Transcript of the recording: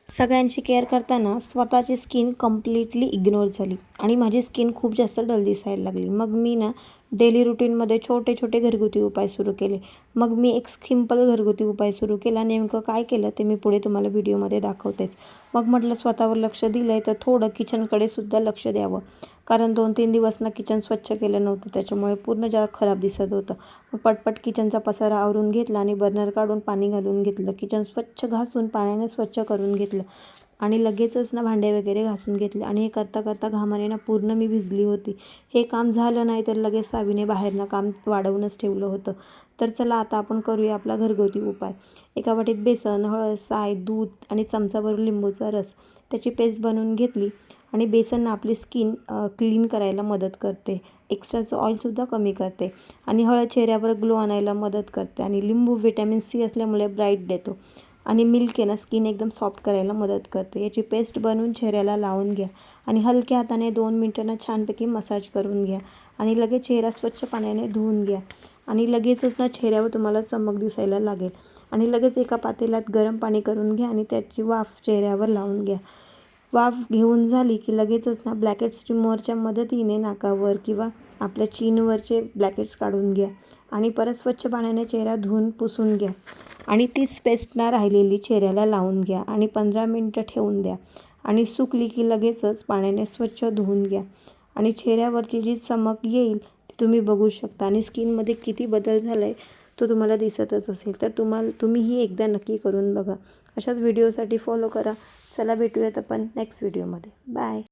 सगळ्यांची केअर करताना स्वतःची स्किन कम्प्लिटली इग्नोर झाली आणि माझी स्किन खूप जास्त डल दिसायला लागली. मग मी ना डेली रुटीनमध्ये छोटे छोटे घरगुती उपाय सुरू केले. मग मी एक सिंपल घरगुती उपाय सुरू केला. नेमकं काय केलं ते मी पुढे तुम्हाला व्हिडिओमध्ये दाखवतेच. मग म्हटलं स्वतःवर लक्ष दिलं आहे तर थोडं किचनकडे सुद्धा लक्ष द्यावं, कारण 2-3 दिवस ना किचन स्वच्छ केलं नव्हतं, त्याच्यामुळे पूर्ण जरा खराब दिसत होतं. मग पटपट किचनचा पसारा आवरून घेतला आणि बर्नर काढून पाणी घालून घेतलं. किचन स्वच्छ घासून पाण्याने स्वच्छ करून घेतलं आणि लगेचच ना भांडे वगैरे घासून घेतले. आणि हे करता करता घामाने ना पूर्ण मी भिजली होती. हे काम झालं नाही तर लगेच सावीने बाहेरनं काम वाढवूनच ठेवलं होतं. तर चला आता आपण करूया आपला घरगुती उपाय. एका वाटीत बेसन, हळद, साय, दूध आणि चमचाभर लिंबूचा रस त्याची पेस्ट बनवून घेतली. आणि बेसन आपली स्किन क्लीन करायला मदत करते, एक्स्ट्राचं ऑइलसुद्धा कमी करते आणि हळद चेहऱ्यावर ग्लो आणायला मदत करते आणि लिंबू व्हिटॅमिन सी असल्यामुळे ब्राईट देतो आणि मिल्क आहे ना स्किन एकदम सॉफ्ट करायला मदत करते. याची पेस्ट बनवून चेहऱ्याला लावून घ्या आणि हलक्या हाताने 2 मिनिटांना छानपैकी मसाज करून घ्या आणि लगेच चेहरा स्वच्छ पाण्याने धुवून घ्या आणि लगेचच ना चेहऱ्यावर तुम्हाला चमक दिसायला लागेल. आणि लगेच एका पातेल्यात गरम पाणी करून घ्या आणि त्याची वाफ चेहऱ्यावर लावून घ्या. वाफ घेऊन झाली की लगेचच ना ब्लॅकेट्स रिमूव्हरच्या मदतीने नाकावर किंवा आपल्या चीनवरचे ब्लॅकेट्स काढून घ्या आणि परत स्वच्छ पाण्याने चेहरा धुवून पुसून घ्या आणि तीच पेस्ट ना राहिलेली चेहऱ्याला लावून घ्या आणि 15 मिनिटं ठेवून द्या आणि सुकली की लगेचच पाण्याने स्वच्छ धुवून घ्या आणि चेहऱ्यावरची जी चमक येईल ती तुम्ही बघू शकता आणि स्किनमध्ये किती बदल झाला आहे तो तुम्हाला दिसतच असेल. तर तुम्हीही एकदा नक्की करून बघा. अशाच व्हिडिओसाठी फॉलो करा. चला भेटूयात आपण नेक्स्ट व्हिडिओमध्ये. बाय.